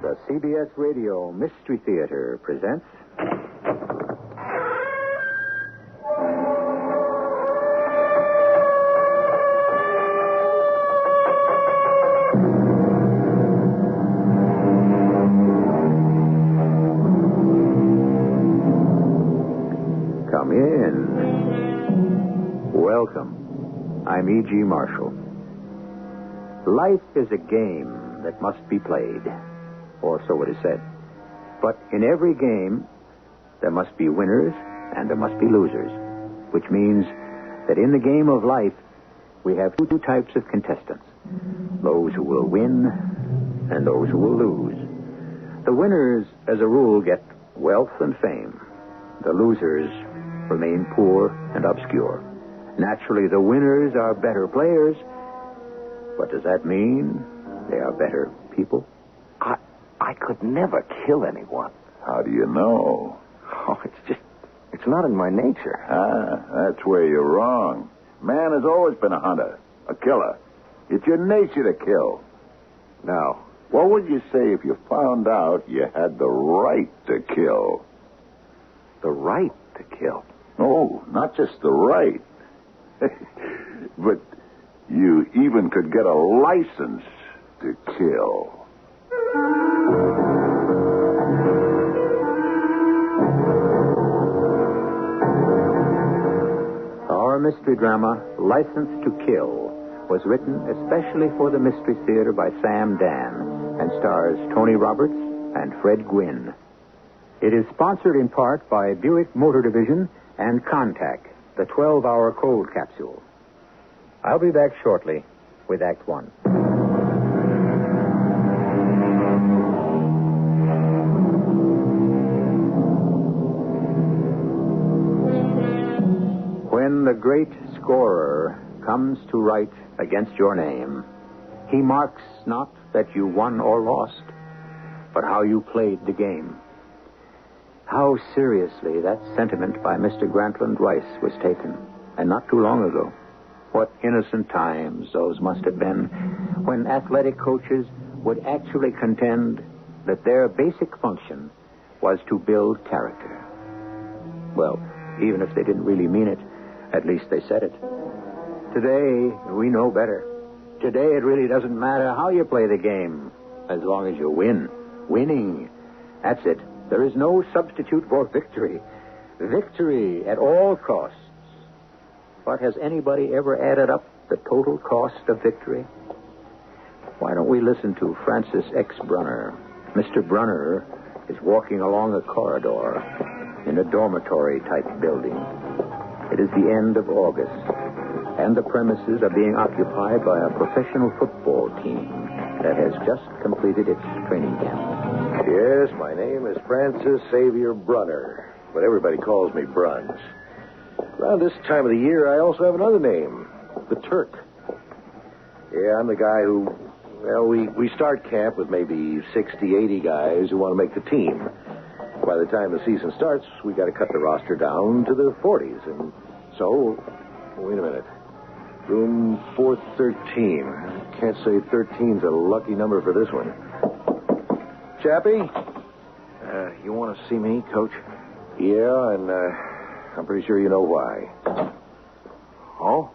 The CBS Radio Mystery Theater presents... Come in. Welcome. I'm E.G. Marshall. Life is a game that must be played, or so it is said. But in every game, there must be winners and there must be losers, which means that in the game of life, we have two types of contestants, those who will win and those who will lose. The winners, as a rule, get wealth and fame. The losers remain poor and obscure. Naturally, the winners are better players, but does that mean they are better people? I could never kill anyone. How do you know? Oh, it's not in my nature. That's where you're wrong. Man has always been a hunter, a killer. It's your nature to kill. Now, what would you say if you found out you had the right to kill? The right to kill? No, not just the right. But you even could get a license to kill. Our mystery drama, License to Kill, was written especially for the Mystery Theater by Sam Dan and stars Tony Roberts and Fred Gwynne. It is sponsored in part by Buick Motor Division and Contact, the 12-hour cold capsule. I'll be back shortly with Act One. When the great scorer comes to write against your name, he marks not that you won or lost, but how you played the game. How seriously that sentiment by Mr. Grantland Rice was taken, and not too long ago. What innocent times those must have been, when athletic coaches would actually contend that their basic function was to build character. Well, even if they didn't really mean it, at least they said it. Today, we know better. Today, it really doesn't matter how you play the game, as long as you win. Winning. That's it. There is no substitute for victory. Victory at all costs. But has anybody ever added up the total cost of victory? Why don't we listen to Francis X. Brunner? Mr. Brunner is walking along a corridor in a dormitory-type building. It is the end of August, and the premises are being occupied by a professional football team that has just completed its training camp. Yes, my name is Francis Xavier Brunner, but everybody calls me Bruns. Around this time of the year, I also have another name, the Turk. Yeah, I'm the guy who, we start camp with maybe 60, 80 guys who want to make the team. By the time the season starts, we got to cut the roster down to the 40s. And so, wait a minute. Room 413. Can't say 13's a lucky number for this one. Chappie? You want to see me, Coach? Yeah, and I'm pretty sure you know why. Oh?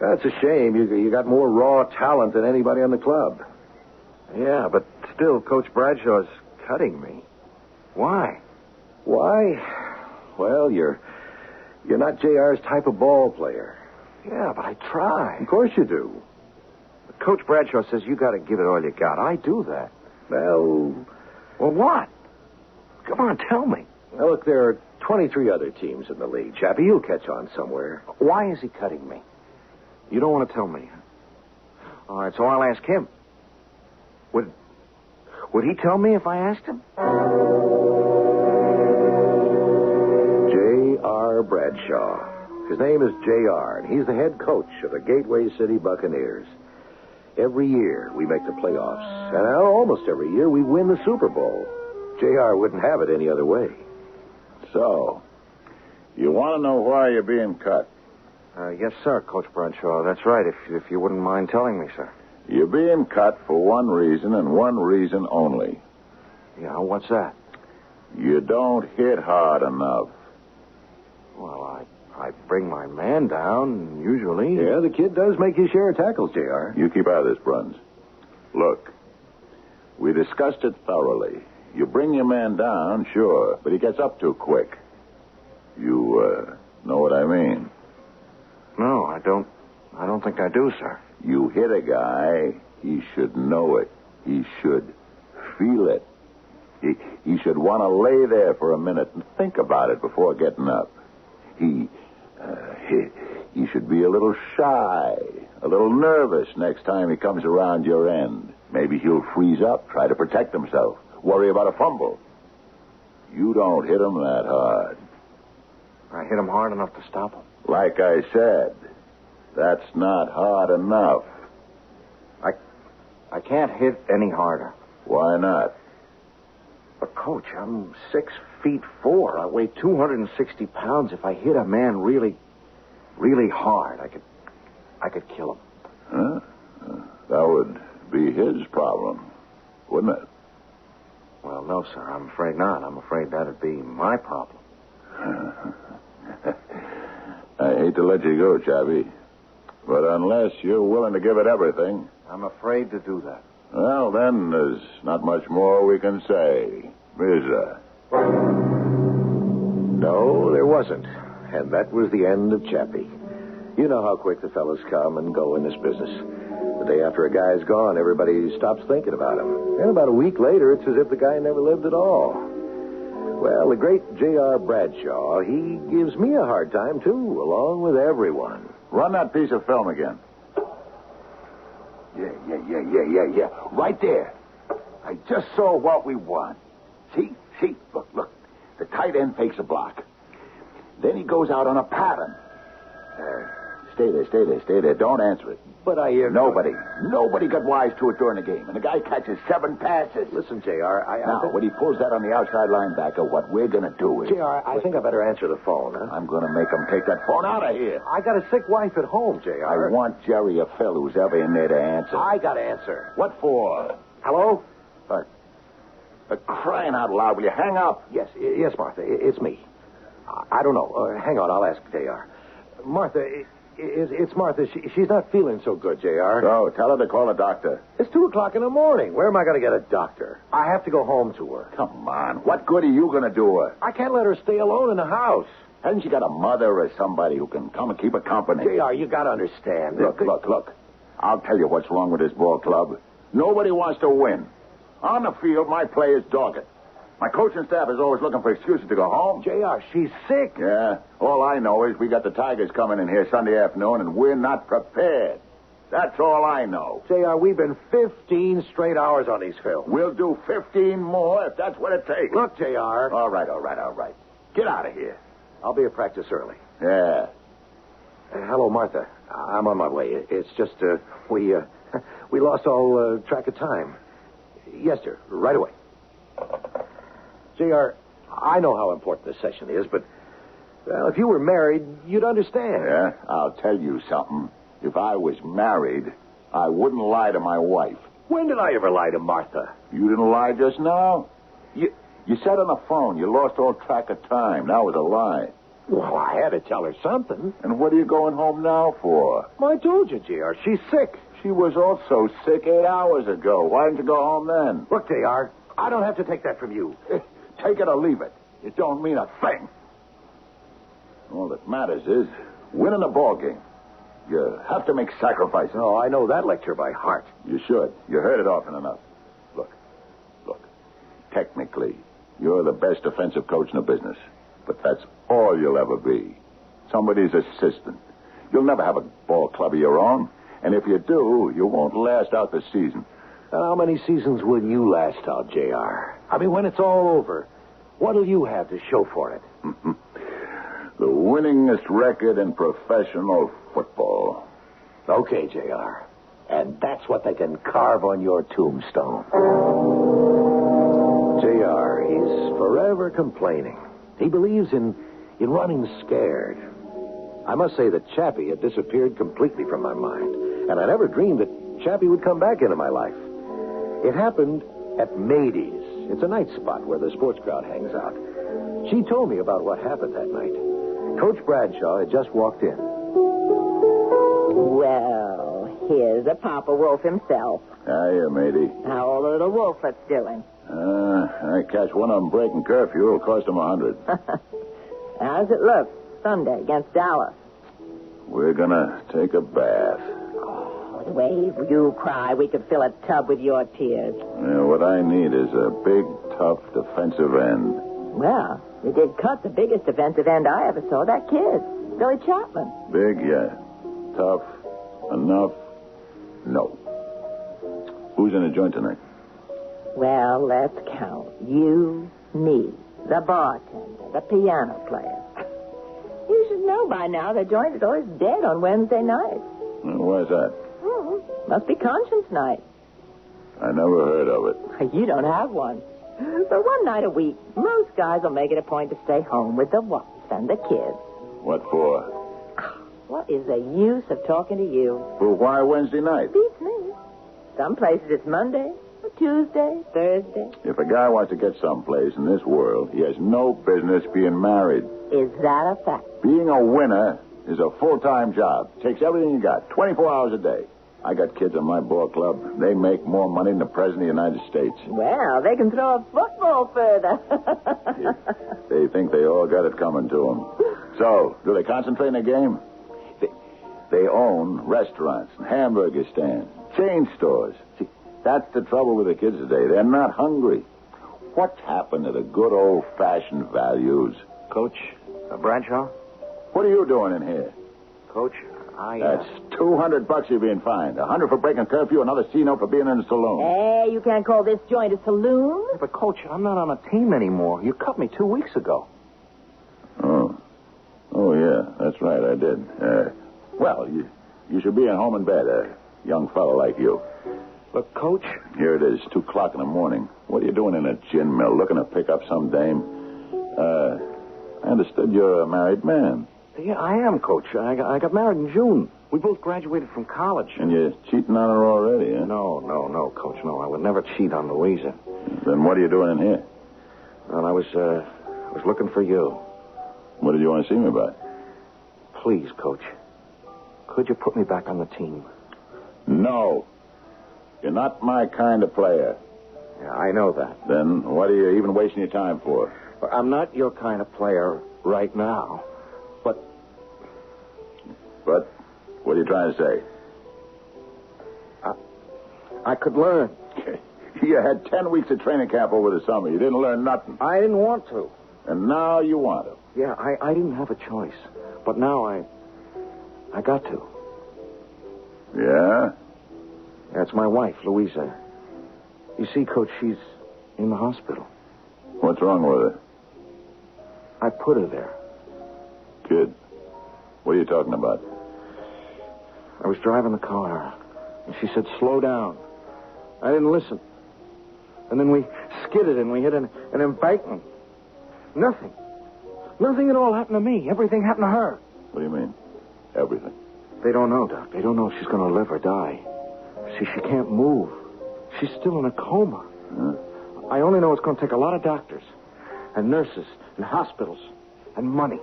That's a shame. You got more raw talent than anybody on the club. Yeah, but still, Coach Bradshaw's cutting me. Why? Why? Well, you're not JR's type of ball player. Yeah, but I try. Of course you do. But Coach Bradshaw says you got to give it all you got. I do that. Well, what? Come on, tell me. Now, look, there are 23 other teams in the league, Chappie. You'll catch on somewhere. Why is he cutting me? You don't want to tell me. All right, so I'll ask him. Would he tell me if I asked him? J.R. Bradshaw. His name is J.R., and he's the head coach of the Gateway City Buccaneers. Every year, we make the playoffs. And almost every year, we win the Super Bowl. J.R. wouldn't have it any other way. So, you want to know why you're being cut? Yes, sir, Coach Bradshaw. That's right, if you wouldn't mind telling me, sir. You're being cut for one reason and one reason only. Yeah, what's that? You don't hit hard enough. Well, I bring my man down, usually. Yeah, the kid does make his share of tackles, J.R. You keep out of this, Bruns. Look, we discussed it thoroughly. You bring your man down, sure, but he gets up too quick. You, know what I mean? No, I don't think I do, sir. You hit a guy, he should know it. He should feel it. He should want to lay there for a minute and think about it before getting up. He should be a little shy, a little nervous next time he comes around your end. Maybe he'll freeze up, try to protect himself, worry about a fumble. You don't hit him that hard. I hit him hard enough to stop him. Like I said, that's not hard enough. I can't hit any harder. Why not? But, Coach, I'm 6'4". I weigh 260 pounds. If I hit a man really, really hard, I could kill him. Huh? That would be his problem, wouldn't it? Well, no, sir. I'm afraid not. I'm afraid that'd be my problem. I hate to let you go, Chappie. But unless you're willing to give it everything... I'm afraid to do that. Well, then, there's not much more we can say, is there? No, there wasn't. And that was the end of Chappie. You know how quick the fellows come and go in this business. The day after a guy's gone, everybody stops thinking about him. And about a week later, it's as if the guy never lived at all. Well, the great J.R. Bradshaw, he gives me a hard time, too, along with everyone. Run that piece of film again. Yeah. Right there. I just saw what we want. See? Look. The tight end fakes a block. Then he goes out on a pattern. Stay there. Don't answer it. But I hear... Nobody got wise to it during the game. And the guy catches 7 passes. Listen, J.R., Now, when he pulls that on the outside linebacker, what we're going to do is... J.R., I think I better answer the phone, huh? I'm going to make him take that phone out of here. I got a sick wife at home, J.R. I want Jerry or Phil, who's ever in there, to answer. I got to answer. What for? Hello? Crying out loud, will you hang up? Yes, Martha, it's me. I don't know. Hang on, I'll ask J.R. Martha, it's Martha. She's not feeling so good, J.R. So, tell her to call a doctor. It's 2 o'clock in the morning. Where am I going to get a doctor? I have to go home to her. Come on. What good are you going to do her? I can't let her stay alone in the house. Hasn't she got a mother or somebody who can come and keep her company? J.R., you got to understand. Look. I'll tell you what's wrong with this ball club. Nobody wants to win. On the field, my players dog it. My coaching staff is always looking for excuses to go home. J.R., she's sick. Yeah. All I know is we got the Tigers coming in here Sunday afternoon, and we're not prepared. That's all I know. J.R., we've been 15 straight hours on these films. We'll do 15 more if that's what it takes. Look, J.R. All right. Get out of here. I'll be at practice early. Yeah. Hello, Martha. I'm on my way. It's just, we lost all track of time. Yes, sir. Right away. J.R., I know how important this session is, but, well, if you were married, you'd understand. Yeah? I'll tell you something. If I was married, I wouldn't lie to my wife. When did I ever lie to Martha? You didn't lie just now? You said on the phone you lost all track of time. That was a lie. Well, I had to tell her something. And what are you going home now for? Well, I told you, J.R., she's sick. She was also sick 8 hours ago. Why didn't you go home then? Look, J.R., I don't have to take that from you. Take it or leave it. It don't mean a thing. All that matters is winning a ball game. You have to make sacrifices. Oh, I know that lecture by heart. You should. You heard it often enough. Look. Technically, you're the best defensive coach in the business. But that's all you'll ever be. Somebody's assistant. You'll never have a ball club of your own. And if you do, you won't last out the season. How many seasons will you last out, J.R.? I mean, when it's all over, what'll you have to show for it? The winningest record in professional football. Okay, J.R. And that's what they can carve on your tombstone. J.R., he's forever complaining. He believes in running scared. I must say that Chappie had disappeared completely from my mind. And I never dreamed that Chappie would come back into my life. It happened at Mady's. It's a night spot where the sports crowd hangs out. She told me about what happened that night. Coach Bradshaw had just walked in. Well, here's the Papa Wolf himself. Hiya, matey. How are the little wolflets doing? I catch one of them breaking curfew. It'll cost them $100. How's it look? Sunday against Dallas. We're gonna take a bath. Oh, the way you cry, we could fill a tub with your tears. What I need is a big, tough defensive end. Well, you did cut the biggest defensive end I ever saw, that kid, Billy Chapman. Big, yeah. Tough. Enough. No. Who's in the joint tonight? Well, let's count. You, me, the bartender, the piano player. You should know by now the joint is always dead on Wednesday night. Why's that? Must be conscience night. I never heard of it. You don't have one. But one night a week, most guys will make it a point to stay home with the wife and the kids. What for? What is the use of talking to you? Well, why Wednesday night? Beats me. Some places it's Monday, or Tuesday, Thursday. If a guy wants to get someplace in this world, he has no business being married. Is that a fact? Being a winner is a full-time job. Takes everything you got, 24 hours a day. I got kids in my ball club. They make more money than the President of the United States. Well, they can throw a football further. They think they all got it coming to them. So, do they concentrate in the game? They own restaurants, hamburger stands, chain stores. See, that's the trouble with the kids today. They're not hungry. What's happened to the good old-fashioned values? Coach Bradshaw? What are you doing in here? Coach, That's $200 you're being fined. $100 for breaking curfew, another C note for being in the saloon. Hey, you can't call this joint a saloon. But, Coach, I'm not on a team anymore. You cut me 2 weeks ago. Oh, yeah, that's right, I did. Well, you should be at home in bed, a young fellow like you. Look, Coach. Here it is, 2 o'clock in the morning. What are you doing in a gin mill, looking to pick up some dame? I understood you're a married man. Yeah, I am, Coach. I got married in June. We both graduated from college. And you're cheating on her already, huh? No, Coach, no. I would never cheat on Louisa. Then what are you doing in here? Well, I was looking for you. What did you want to see me about? Please, Coach. Could you put me back on the team? No. You're not my kind of player. Yeah, I know that. Then what are you even wasting your time for? Well, I'm not your kind of player right now. But what are you trying to say? I could learn. You had 10 weeks of training camp over the summer. You didn't learn nothing. I didn't want to. And now you want to. Yeah, I didn't have a choice. But now I got to. Yeah? That's my wife, Louisa. You see, Coach, she's in the hospital. What's wrong with her? I put her there. Kid, what are you talking about? I was driving the car, and she said, slow down. I didn't listen. And then we skidded and we hit an embankment. Nothing at all happened to me. Everything happened to her. What do you mean, everything? They don't know, Doc. They don't know if she's going to live or die. See, she can't move. She's still in a coma. Huh? I only know it's going to take a lot of doctors and nurses and hospitals and money.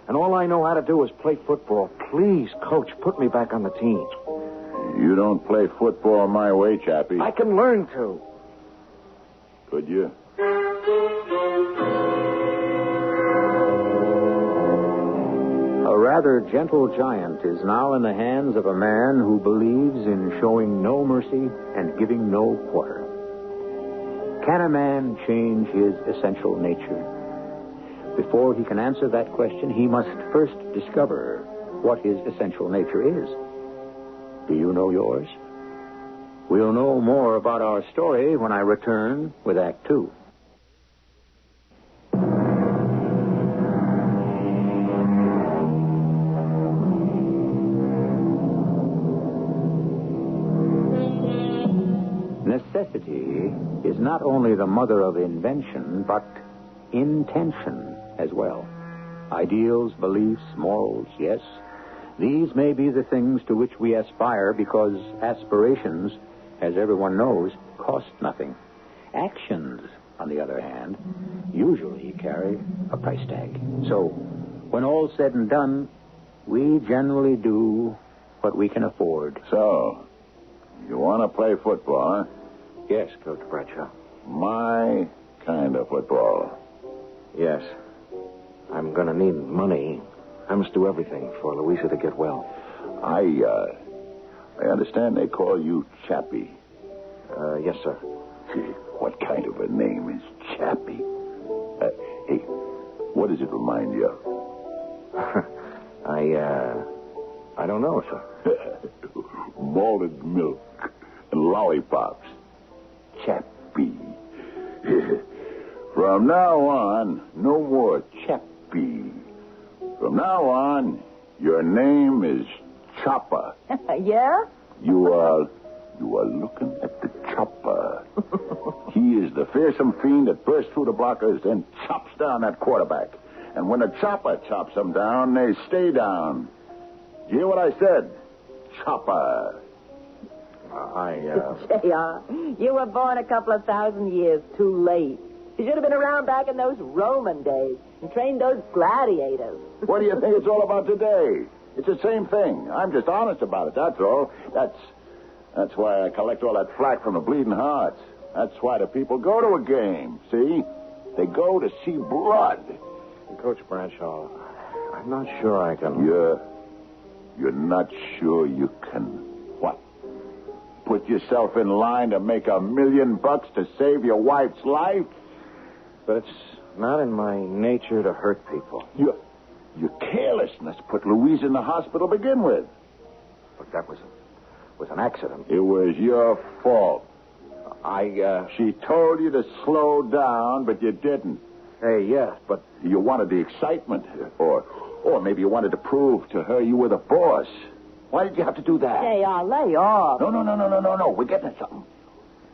And all I know how to do is play football. Please, Coach, put me back on the team. You don't play football my way, Chappie. I can learn to. Could you? A rather gentle giant is now in the hands of a man who believes in showing no mercy and giving no quarter. Can a man change his essential nature? Before he can answer that question, he must first discover what his essential nature is. Do you know yours? We'll know more about our story when I return with Act 2. Necessity is not only the mother of invention, but intention as well. Ideals, beliefs, morals, yes. These may be the things to which we aspire because aspirations, as everyone knows, cost nothing. Actions, on the other hand, usually carry a price tag. So, when all's said and done, we generally do what we can afford. So, you want to play football, huh? Yes, Coach Bradshaw. My kind of football. Yes. I'm going to need money. I must do everything for Louisa to get well. I understand they call you Chappie. Yes, sir. What kind of a name is Chappie? Hey, what does it remind you of? I don't know, sir. Malted milk and lollipops. Chappie. From now on, no more Chappie. From now on, your name is Chopper. Yeah? You are looking at the Chopper. He is the fearsome fiend that bursts through the blockers, then chops down that quarterback. And when a Chopper chops them down, they stay down. You hear what I said? Chopper. J.R., you were born a couple of thousand years too late. You should have been around back in those Roman days and trained those gladiators. What do you think it's all about today? It's the same thing. I'm just honest about it, that's all. That's why I collect all that flack from the bleeding hearts. That's why the people go to a game, see? They go to see blood. Coach Bradshaw, I'm not sure I can... You're not sure you can what? Put yourself in line to make $1 million to save your wife's life? But it's not in my nature to hurt people. Your carelessness put Louise in the hospital to begin with. But that was an accident. It was your fault. She told you to slow down, but you didn't. Hey, yes, but... You wanted the excitement, or maybe you wanted to prove to her you were the boss. Why did you have to do that? J.R., lay off. No. We're getting at something.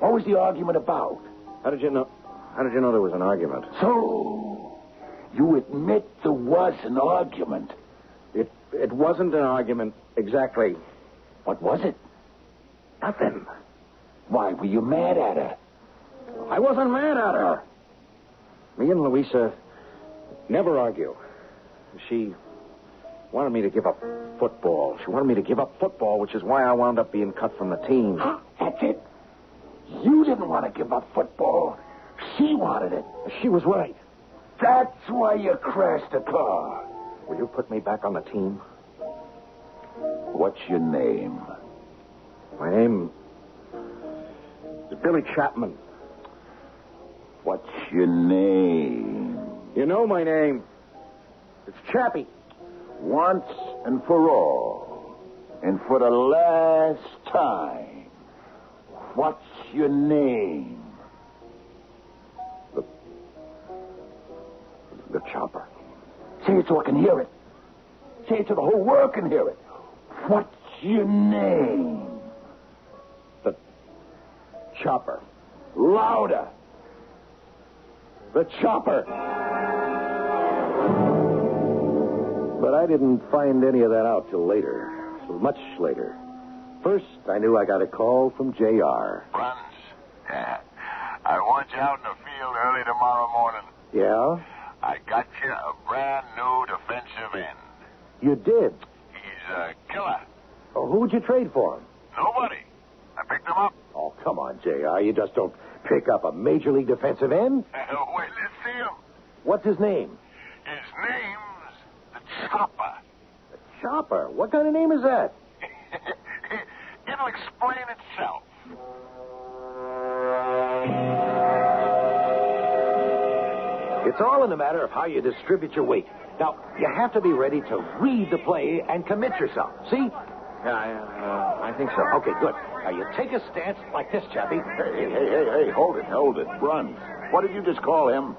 What was the argument about? How did you know there was an argument? So, you admit there was an argument. It wasn't an argument exactly. What was it? Nothing. Why, were you mad at her? I wasn't mad at her. Me and Louisa never argue. She wanted me to give up football. She wanted me to give up football, which is why I wound up being cut from the team. Huh? That's it? You didn't want to give up football. She wanted it. She was right. That's why you crashed the car. Will you put me back on the team? What's your name? My name is Billy Chapman. What's your name? You know my name. It's Chappie. Once and for all, and for the last time, what's your name? The Chopper. Say it so I can hear it. Say it so the whole world can hear it. What's your name? The Chopper. Louder. The Chopper. But I didn't find any of that out till later. Much later. First, I knew I got a call from J.R. Runs. Yeah. I want you out in the field early tomorrow morning. Yeah? I got you a brand new defensive end. You did? He's a killer. Oh, who'd you trade for him? Nobody. I picked him up. Oh, come on, J.R. You just don't pick up a major league defensive end. Wait, let's see him. What's his name? His name's the Chopper. The Chopper? What kind of name is that? It'll explain itself. It's all in the matter of how you distribute your weight. Now, you have to be ready to read the play and commit yourself. See? I think so. Okay, good. Now, you take a stance like this, Chappie. Hey, hold it. Bruns. What did you just call him?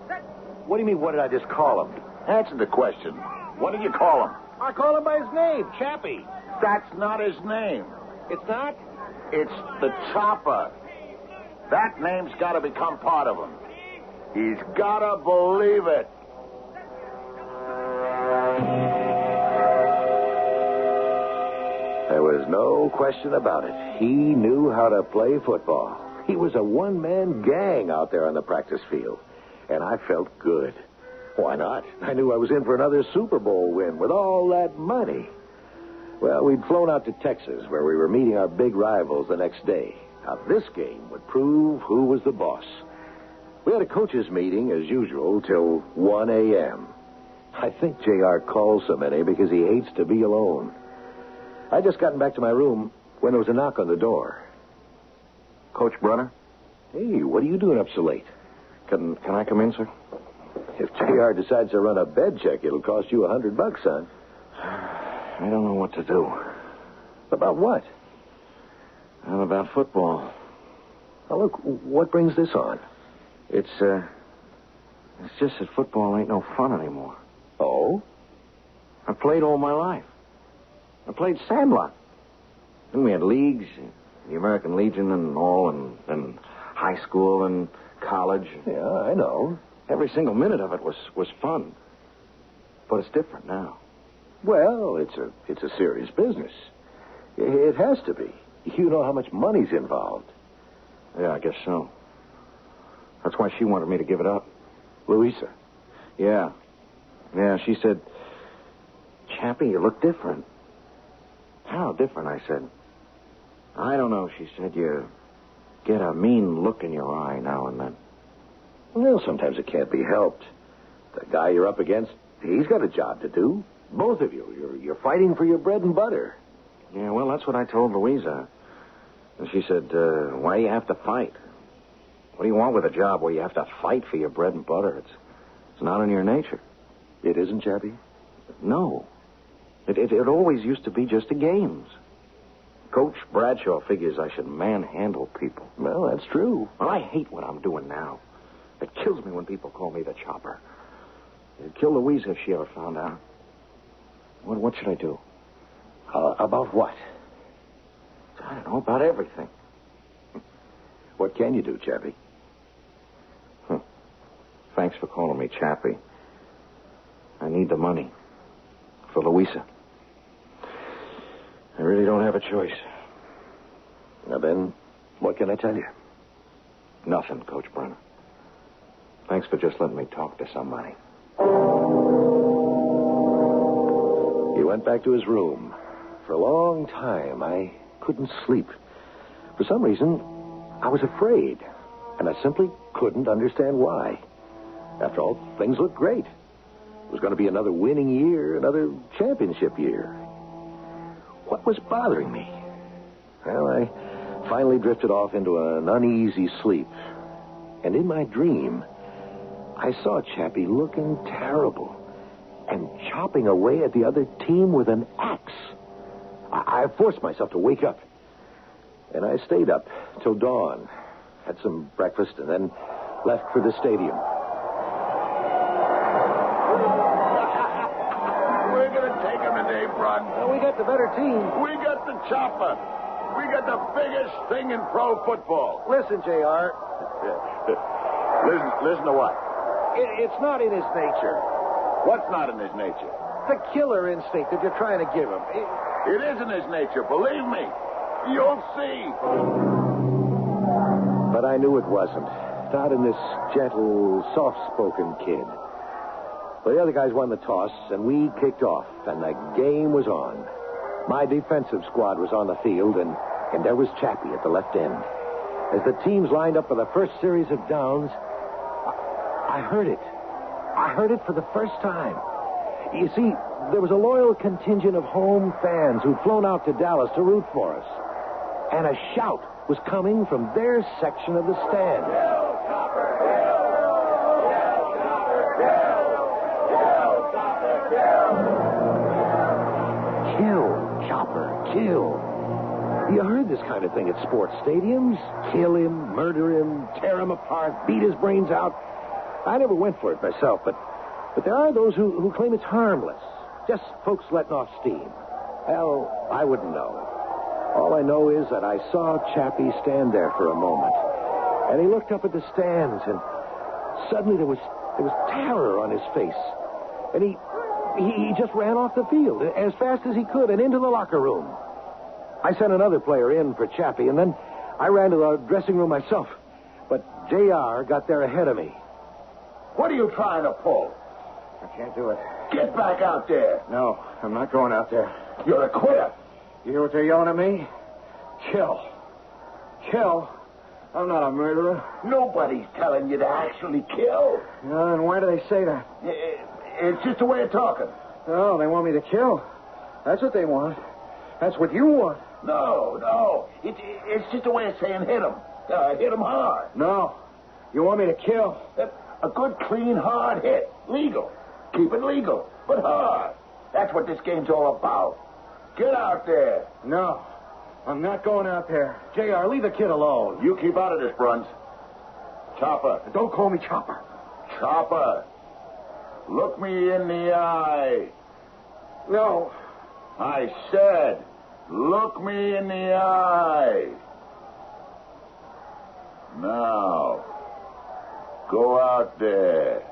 What do you mean, what did I just call him? Answer the question. What did you call him? I call him by his name, Chappie. That's not his name. It's not? It's the Chopper. That name's got to become part of him. He's got to believe it. There was no question about it. He knew how to play football. He was a one-man gang out there on the practice field. And I felt good. Why not? I knew I was in for another Super Bowl win with all that money. Well, we'd flown out to Texas, where we were meeting our big rivals the next day. Now, this game would prove who was the boss. We had a coaches' meeting, as usual, till 1 a.m. I think J.R. calls so many because he hates to be alone. I'd just gotten back to my room when there was a knock on the door. Coach Brunner? Hey, what are you doing up so late? Can I come in, sir? If J.R. decides to run a bed check, it'll cost you $100, son. I don't know what to do. About what? About football. Now, look, what brings this on? It's just that football ain't no fun anymore. Oh? I played all my life. I played Sandlot. Then we had leagues, the American Legion and all, and high school and college. Yeah, I know. Every single minute of it was fun. But it's different now. Well, it's a serious business. It has to be. You know how much money's involved. Yeah, I guess so. That's why she wanted me to give it up. Louisa? Yeah. Yeah, she said, Chappie, you look different. How different, I said. I don't know, she said. You get a mean look in your eye now and then. Well, sometimes it can't be helped. The guy you're up against, he's got a job to do. Both of you. You're fighting for your bread and butter. Yeah, well, that's what I told Louisa. And she said, why do you have to fight? What do you want with a job where you have to fight for your bread and butter? It's not in your nature. It isn't, Chappie? No. It always used to be just the games. Coach Bradshaw figures I should manhandle people. Well, that's true. Well, I hate what I'm doing now. It kills me when people call me the chopper. It'd kill Louisa if she ever found out. What should I do? About what? I don't know, about everything. What can you do, Chappie? Thanks for calling me Chappie. I need the money. For Louisa. I really don't have a choice. Now then, what can I tell you? Nothing, Coach Brunner. Thanks for just letting me talk to somebody. He went back to his room. For a long time, I couldn't sleep. For some reason, I was afraid. And I simply couldn't understand why. After all, things looked great. It was going to be another winning year, another championship year. What was bothering me? Well, I finally drifted off into an uneasy sleep. And in my dream, I saw Chappie looking terrible and chopping away at the other team with an axe. I forced myself to wake up. And I stayed up till dawn, had some breakfast, and then left for the stadium. We're going to take him today, Brun. Well, we got the better team. We got the chopper. We got the biggest thing in pro football. Listen, J.R. Listen to what? It's not in his nature. What's not in his nature? The killer instinct that you're trying to give him. It is in his nature, believe me. You'll see. But I knew it wasn't. Not in this gentle, soft-spoken kid. Well, the other guys won the toss, and we kicked off, and the game was on. My defensive squad was on the field, and there was Chappie at the left end. As the teams lined up for the first series of downs, I heard it. I heard it for the first time. You see, there was a loyal contingent of home fans who'd flown out to Dallas to root for us. And a shout was coming from their section of the stand. Kill, Chopper, kill. You heard this kind of thing at sports stadiums. Kill him, murder him, tear him apart, beat his brains out. I never went for it myself, but there are those who claim it's harmless. Just folks letting off steam. Well, I wouldn't know. All I know is that I saw Chappie stand there for a moment. And he looked up at the stands, and suddenly there was terror on his face. And he just ran off the field as fast as he could and into the locker room. I sent another player in for Chappie, and then I ran to the dressing room myself, but J.R. got there ahead of me. What are you trying to pull? I can't do it. Get back out there. No, I'm not going out there. You're a quitter. You hear what they're yelling at me? Kill. Kill? I'm not a murderer. Nobody's telling you to actually kill. And why do they say that? It's just a way of talking. Oh, they want me to kill. That's what they want. That's what you want. No. It's just a way of saying hit him. Hit him hard. No. You want me to kill. A good, clean, hard hit. Legal. Keep it legal, but hard. That's what this game's all about. Get out there. No. I'm not going out there. J.R., leave the kid alone. You keep out of this, Bruns. Chopper. Don't call me Chopper. Chopper. Look me in the eye. No. I said, look me in the eye. Now, go out there.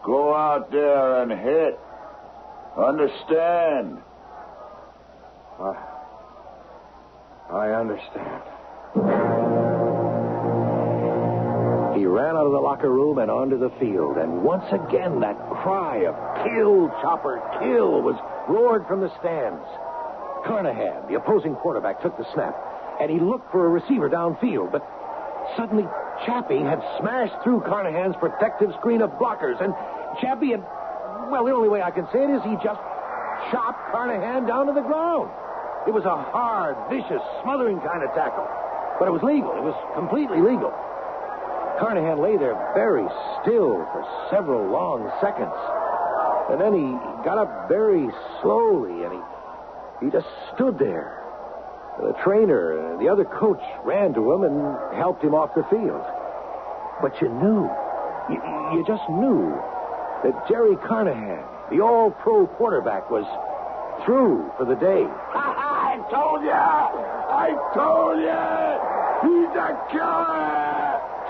Go out there and hit. Understand? I understand. He ran out of the locker room and onto the field, and once again that cry of kill, Chopper, kill was roared from the stands. Carnahan, the opposing quarterback, took the snap, and he looked for a receiver downfield, but suddenly Chappie had smashed through Carnahan's protective screen of blockers, and Chappie had, well, the only way I can say it is he just chopped Carnahan down to the ground. It was a hard, vicious, smothering kind of tackle, but it was legal. It was completely legal. Carnahan lay there very still for several long seconds. And then he got up very slowly, and he just stood there. The trainer and the other coach ran to him and helped him off the field. But you knew, you just knew that Jerry Carnahan, the all-pro quarterback, was through for the day. I told you! He's a killer!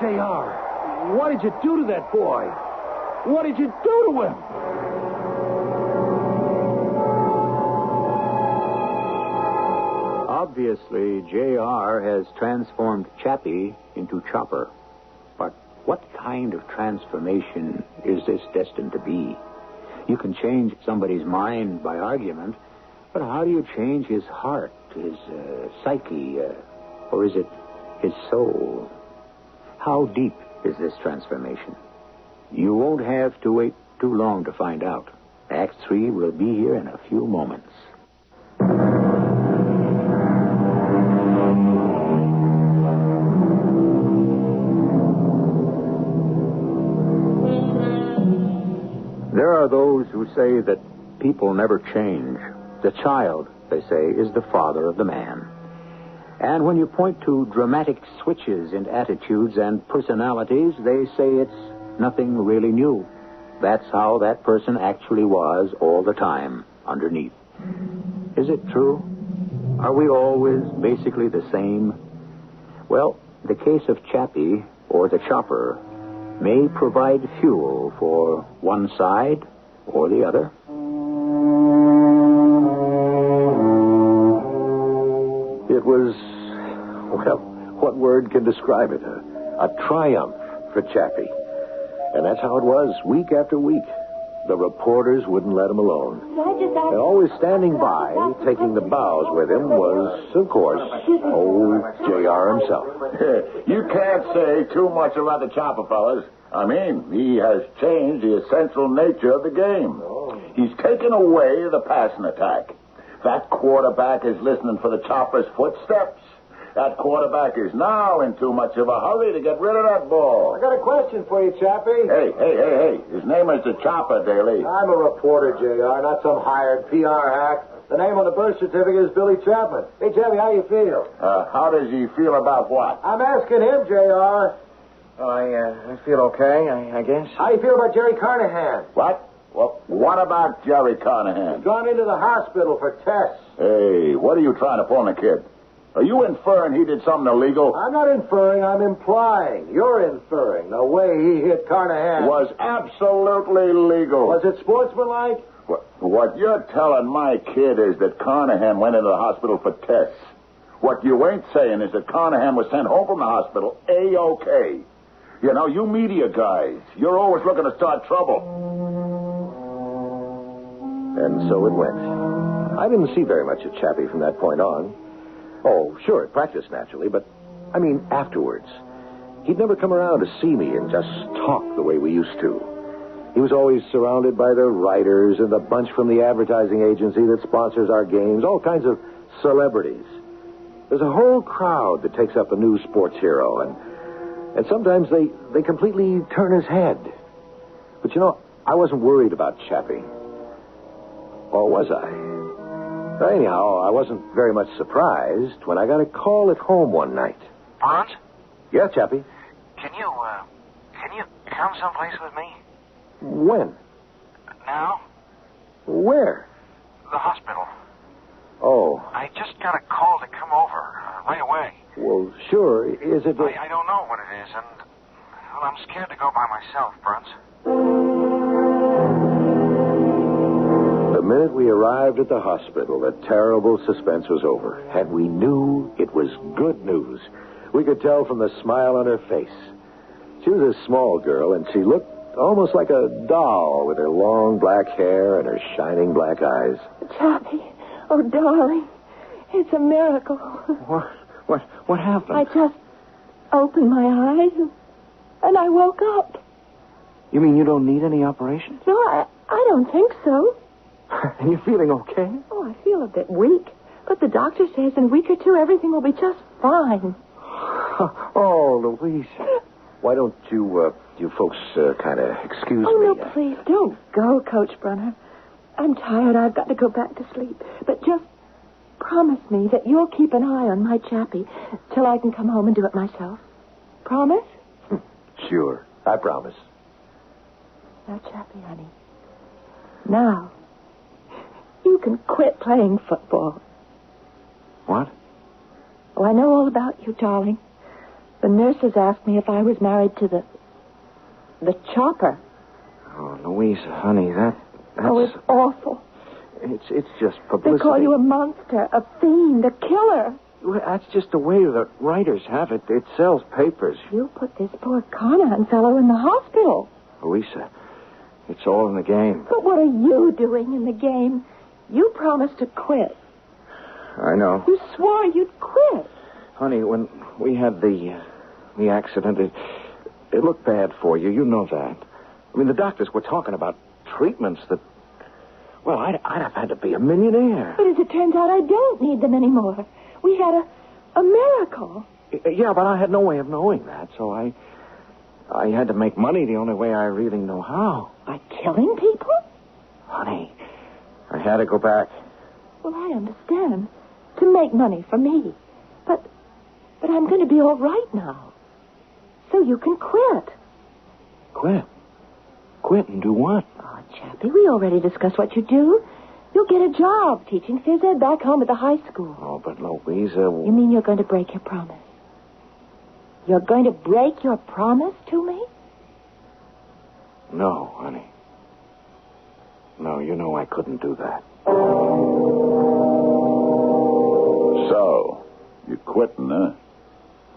J.R., what did you do to that boy? What did you do to him? Obviously, J.R. has transformed Chappie into Chopper. But what kind of transformation is this destined to be? You can change somebody's mind by argument, but how do you change his heart, his psyche, or is it his soul? How deep is this transformation? You won't have to wait too long to find out. Act 3 will be here in a few moments. There are those who say that people never change. The child, they say, is the father of the man. And when you point to dramatic switches in attitudes and personalities, they say it's nothing really new. That's how that person actually was all the time, underneath. Is it true? Are we always basically the same? Well, the case of Chappie, or the Chopper, may provide fuel for one side or the other. It was, well, what word can describe it? A triumph for Chappie. And that's how it was week after week. The reporters wouldn't let him alone. And always standing by, taking the bows with him, was, of course, old J.R. himself. You can't say too much about the Chopper, fellas. I mean, he has changed the essential nature of the game. He's taken away the passing attack. That quarterback is listening for the Chopper's footsteps. That quarterback is now in too much of a hurry to get rid of that ball. I got a question for you, Chappie. Hey. His name is the Chopper, Daly. I'm a reporter, J.R., not some hired PR hack. The name on the birth certificate is Billy Chapman. Hey, Chappie, how you feel? How does he feel about what? I'm asking him, J.R. I feel okay, I guess. How you feel about Jerry Carnahan? What? Well, what about Jerry Carnahan? He's gone into the hospital for tests. Hey, what are you trying to pull on the kid? Are you inferring he did something illegal? I'm not inferring, I'm implying. You're inferring. The way he hit Carnahan was absolutely legal. Was it sportsmanlike? What you're telling my kid is that Carnahan went into the hospital for tests. What you ain't saying is that Carnahan was sent home from the hospital A-OK. You know, you media guys, you're always looking to start trouble. And so it went. I didn't see very much of Chappie from that point on. Oh, sure, at practice, naturally, but, I mean, afterwards. He'd never come around to see me and just talk the way we used to. He was always surrounded by the writers and the bunch from the advertising agency that sponsors our games, all kinds of celebrities. There's a whole crowd that takes up a new sports hero, and sometimes they completely turn his head. But, you know, I wasn't worried about Chappie. Or was I? Anyhow, I wasn't very much surprised when I got a call at home one night. Bonds? Yeah, Chappie? Can you come someplace with me? When? Now? Where? The hospital. Oh. I just got a call to come over right away. Well, sure. Is it... I don't know what it is, and well, I'm scared to go by myself, Bruns. The minute we arrived at the hospital, the terrible suspense was over, and we knew it was good news. We could tell from the smile on her face. She was a small girl, and she looked almost like a doll with her long black hair and her shining black eyes. Chappie, oh, darling, it's a miracle. What happened? I just opened my eyes, and I woke up. You mean you don't need any operation? No, I don't think so. And you're feeling okay? Oh, I feel a bit weak, but the doctor says in a week or two everything will be just fine. Oh, Louise. Why don't you folks kind of excuse Oh, me? no, please, don't go, Coach Brunner. I'm tired. I've got to go back to sleep. But just promise me that you'll keep an eye on my Chappie till I can come home and do it myself. Promise? Sure, I promise. Now, Chappie, honey. Now, you can quit playing football. What? Oh, I know all about you, darling. The nurses asked me if I was married to the chopper. Oh, Louise, honey, that's... Oh, it's awful. It's just publicity. They call you a monster, a fiend, a killer. Well, that's just the way the writers have it. It sells papers. You put this poor Carnahan fellow in the hospital. Louisa, it's all in the game. But what are you doing in the game? You promised to quit. I know. You swore you'd quit. Honey, when we had the accident, it looked bad for you. You know that. I mean, the doctors were talking about treatments that... Well, I'd have had to be a millionaire. But as it turns out, I don't need them anymore. We had a miracle. Yeah, but I had no way of knowing that, so I had to make money the only way I really know how. By killing people? Honey, I had to go back. Well, I understand. To make money for me. But I'm going to be all right now. So you can quit. Quit? Quit and do what? Oh, Chappie, we already discussed what you do. You'll get a job teaching phys ed back home at the high school. Oh, but Louisa... You mean you're going to break your promise? You're going to break your promise to me? No, honey. No, you know I couldn't do that. So, you quitting, huh?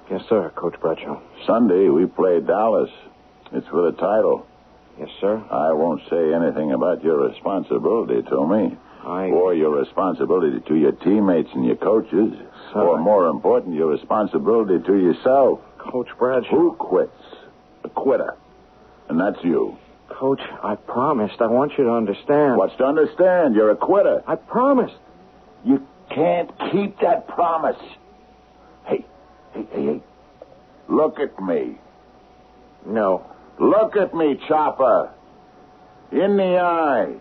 Yes, sir, Coach Bradshaw. Sunday, we played Dallas. It's for the title. Yes, sir. I won't say anything about your responsibility to me. Or your responsibility to your teammates and your coaches. Sir. Or, more important, your responsibility to yourself. Coach Bradshaw. Who quits? A quitter. And that's you. Coach, I promised. I want you to understand. What's to understand? You're a quitter. I promised. You can't keep that promise. Hey. Look at me. No. Look at me, Chopper. In the eye.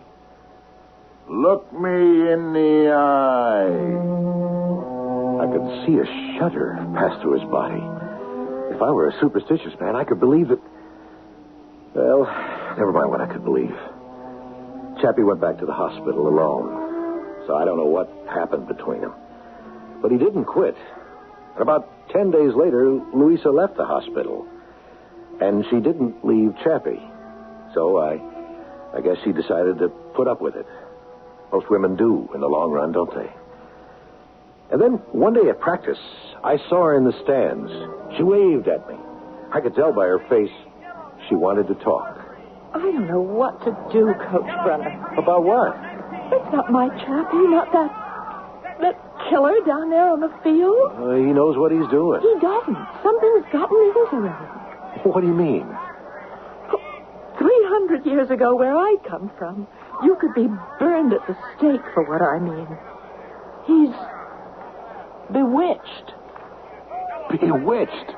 Look me in the eye. I could see a shudder pass through his body. If I were a superstitious man, I could believe that... Well, never mind what I could believe. Chappie went back to the hospital alone, so I don't know what happened between them. But he didn't quit. And about 10 days later, Louisa left the hospital. And she didn't leave Chappie. So I guess she decided to put up with it. Most women do in the long run, don't they? And then one day at practice, I saw her in the stands. She waved at me. I could tell by her face she wanted to talk. I don't know what to do, Coach Brunner. About what? It's not my Chappie, not that killer down there on the field. He knows what he's doing. He doesn't. Something's gotten into him. What do you mean? 300 years ago, where I come from, you could be burned at the stake for what I mean. He's bewitched. Bewitched?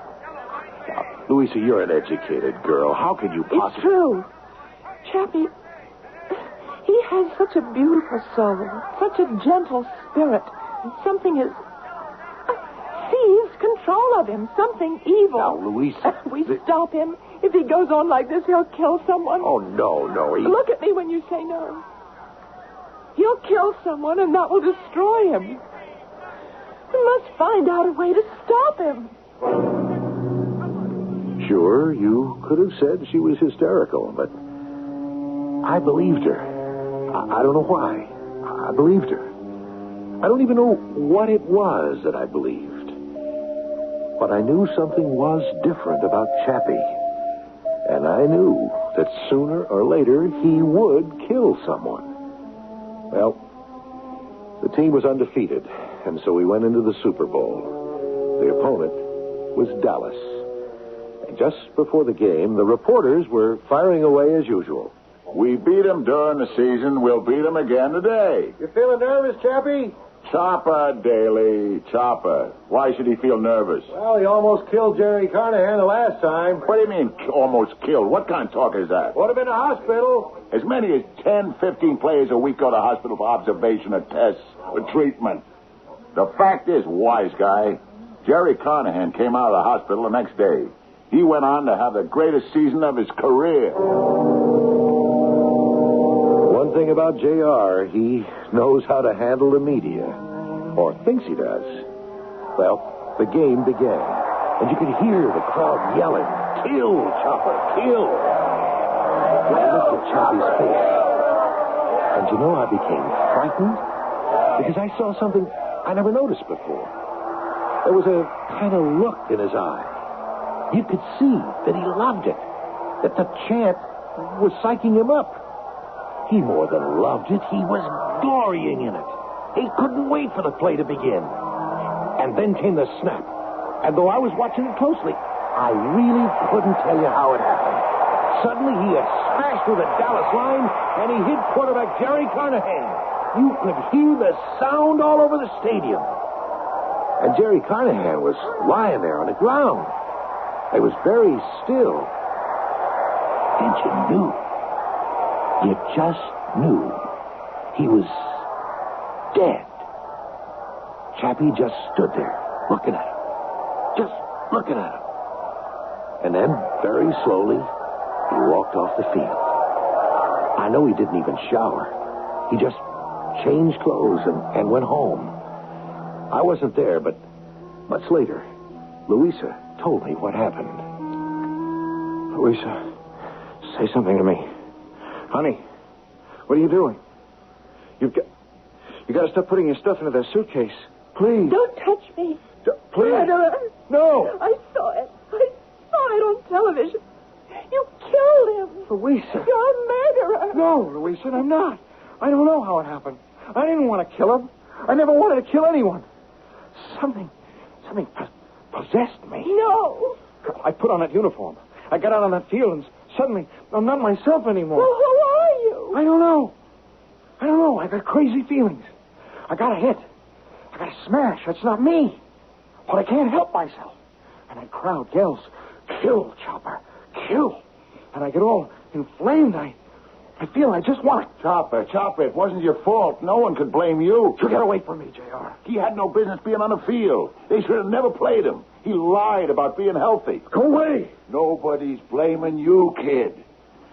Now, Louisa, you're an educated girl. How could you possibly... It's true. Chappie, he has such a beautiful soul, such a gentle spirit. Something seized control of him, something evil. Now, Louisa... If we stop him, if he goes on like this, he'll kill someone. Oh, no. Look at me when you say no. He'll kill someone, and that will destroy him. We must find out a way to stop him. Sure, you could have said she was hysterical, but I believed her. I don't know why. I believed her. I don't even know what it was that I believed. But I knew something was different about Chappie. And I knew that sooner or later he would kill someone. Well, the team was undefeated, and so we went into the Super Bowl. The opponent was Dallas. And just before the game, the reporters were firing away as usual. We beat them during the season. We'll beat them again today. You feeling nervous, Chappie? Chopper, Daly, Chopper. Why should he feel nervous? Well, he almost killed Jerry Carnahan the last time. What do you mean, almost killed? What kind of talk is that? Would have been a hospital. As many as 10, 15 players a week go to hospital for observation or tests or treatment. The fact is, wise guy, Jerry Carnahan came out of the hospital the next day. He went on to have the greatest season of his career. One thing about JR, he knows how to handle the media. Or thinks he does. Well, the game began. And you could hear the crowd yelling, "Kill, Chopper, kill!" I looked at Chappie's face. And you know, I became frightened. Because I saw something I never noticed before. There was a kind of look in his eye. You could see that he loved it. That the chant was psyching him up. He more than loved it. He was glorying in it. He couldn't wait for the play to begin. And then came the snap. And though I was watching it closely, I really couldn't tell you how it happened. Suddenly, he had smashed through the Dallas line, and he hit quarterback Jerry Carnahan. You could hear the sound all over the stadium. And Jerry Carnahan was lying there on the ground. It was very still. And you knew. You just knew. He was dead. Chappie just stood there, looking at him. Just looking at him. And then, very slowly, he walked off the field. I know he didn't even shower. He just changed clothes and went home. I wasn't there, but much later, Louisa told me what happened. Louisa, say something to me. Honey, what are you doing? You got to stop putting your stuff into that suitcase. Please. Don't touch me. Please. Murderer. No. I saw it. I saw it on television. You killed him. Louisa. You're a murderer. No, Louisa, I'm not. I don't know how it happened. I didn't want to kill him. I never wanted to kill anyone. Something possessed me. No. I put on that uniform. I got out on that field, and suddenly I'm not myself anymore. Well, who are you? I don't know. I got crazy feelings. I got a hit. I got a smash. That's not me. But I can't help myself. And that crowd yells, "Kill, Chopper, kill." And I get all inflamed. I feel I just want to... Chopper, it wasn't your fault. No one could blame you. You get away from me, JR. He had no business being on the field. They should have never played him. He lied about being healthy. Go away. Nobody's blaming you, kid.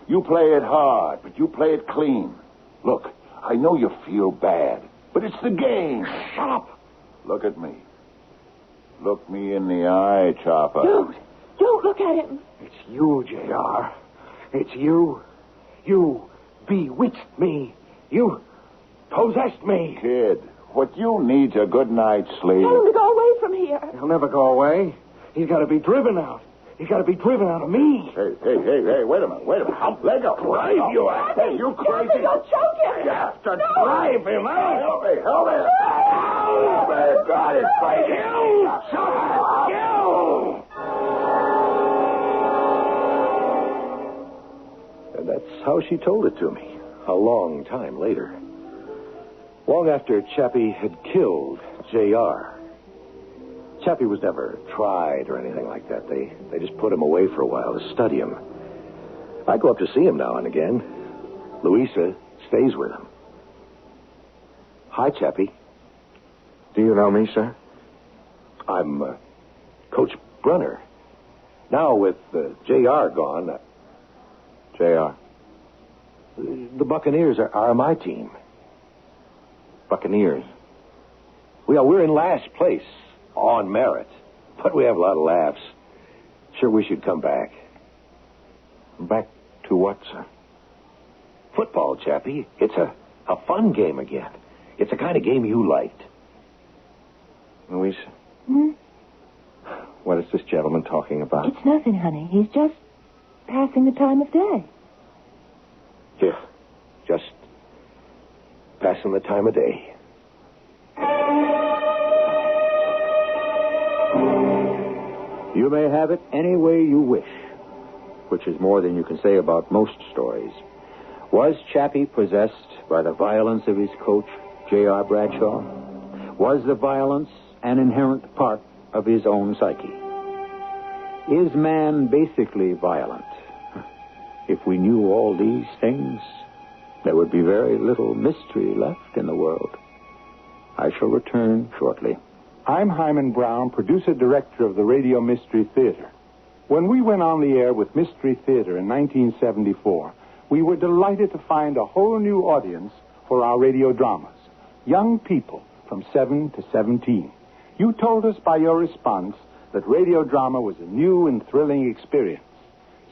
You play it hard, but you play it clean. Look, I know you feel bad, but it's the game. Shut up. Look at me. Look me in the eye, Chopper. Don't look at him. It's you, JR. It's you. You bewitched me. You possessed me. Kid, What you need's a good night's sleep. Tell him to go away from here. He'll never go away. He's got to be driven out. He's got to be driven out of me. Hey, wait a minute. Let go. Drive you out. Hey, you crazy. Don't choke him. You have to drive him out. Help me. Oh, my God, it's fighting. And that's how she told it to me, a long time later. Long after Chappie had killed J.R. Chappie was never tried or anything like that. They just put him away for a while to study him. I go up to see him now and again. Louisa stays with him. Hi, Chappie. Do you know me, sir? I'm Coach Brunner. Now, with J.R. gone... J.R. The Buccaneers are my team. Buccaneers. Well, we're in last place. On merit. But we have a lot of laughs. Sure, we should come back. Back to what, sir? Football, Chappie. It's a fun game again. It's the kind of game you liked. Louise? Hmm? What is this gentleman talking about? It's nothing, honey. He's just passing the time of day. Yeah, just passing the time of day. You may have it any way you wish, which is more than you can say about most stories. Was Chappie possessed by the violence of his coach, J.R. Bradshaw? Was the violence an inherent part of his own psyche? Is man basically violent? If we knew all these things, there would be very little mystery left in the world. I shall return shortly. I'm Himan Brown, producer-director of the Radio Mystery Theater. When we went on the air with Mystery Theater in 1974, we were delighted to find a whole new audience for our radio dramas. Young people from 7 to 17. You told us by your response that radio drama was a new and thrilling experience.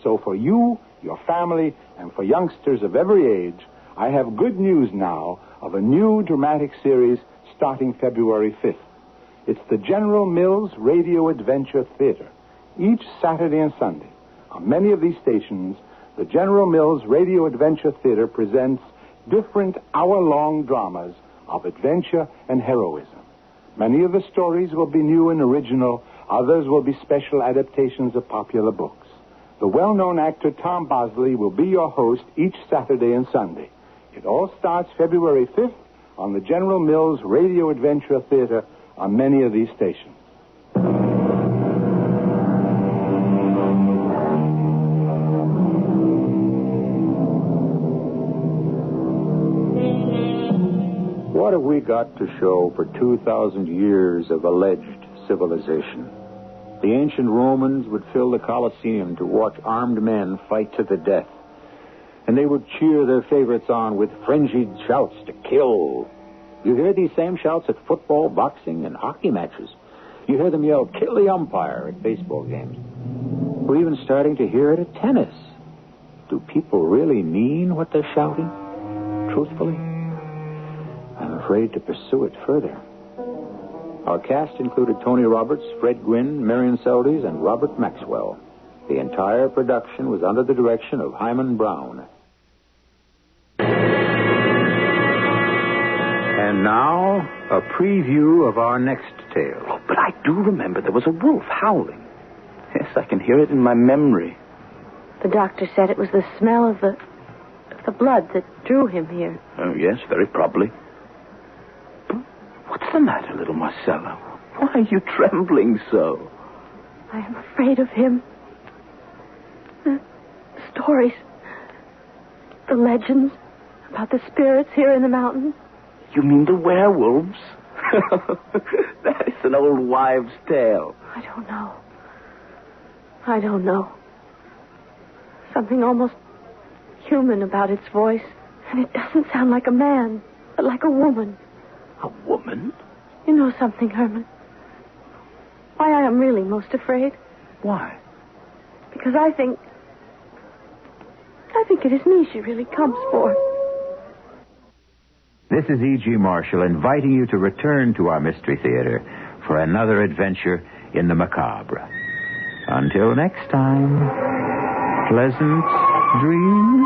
So for you, your family, and for youngsters of every age, I have good news now of a new dramatic series starting February 5th. It's the General Mills Radio Adventure Theater. Each Saturday and Sunday, on many of these stations, the General Mills Radio Adventure Theater presents different hour-long dramas of adventure and heroism. Many of the stories will be new and original. Others will be special adaptations of popular books. The well-known actor Tom Bosley will be your host each Saturday and Sunday. It all starts February 5th on the General Mills Radio Adventure Theater on many of these stations. What have we got to show for 2,000 years of alleged civilization? The ancient Romans would fill the Colosseum to watch armed men fight to the death. And they would cheer their favorites on with frenzied shouts to kill. You hear these same shouts at football, boxing, and hockey matches. You hear them yell, kill the umpire at baseball games. We're even starting to hear it at tennis. Do people really mean what they're shouting? Truthfully? I'm afraid to pursue it further. Our cast included Tony Roberts, Fred Gwynn, Marion Seldes, and Robert Maxwell. The entire production was under the direction of Himan Brown. And now, a preview of our next tale. Oh, but I do remember there was a wolf howling. Yes, I can hear it in my memory. The doctor said it was the smell of the blood that drew him here. Oh, yes, very probably. What's the matter, little Marcella? Why are you trembling so? I am afraid of him. The stories, the legends about the spirits here in the mountains. You mean the werewolves? That is an old wives' tale. I don't know. Something almost human about its voice. And it doesn't sound like a man, but like a woman. A woman? You know something, Herman? Why I am really most afraid? Why? Because I think it is me she really comes for. This is E.G. Marshall inviting you to return to our Mystery Theater for another adventure in the macabre. Until next time, pleasant dreams.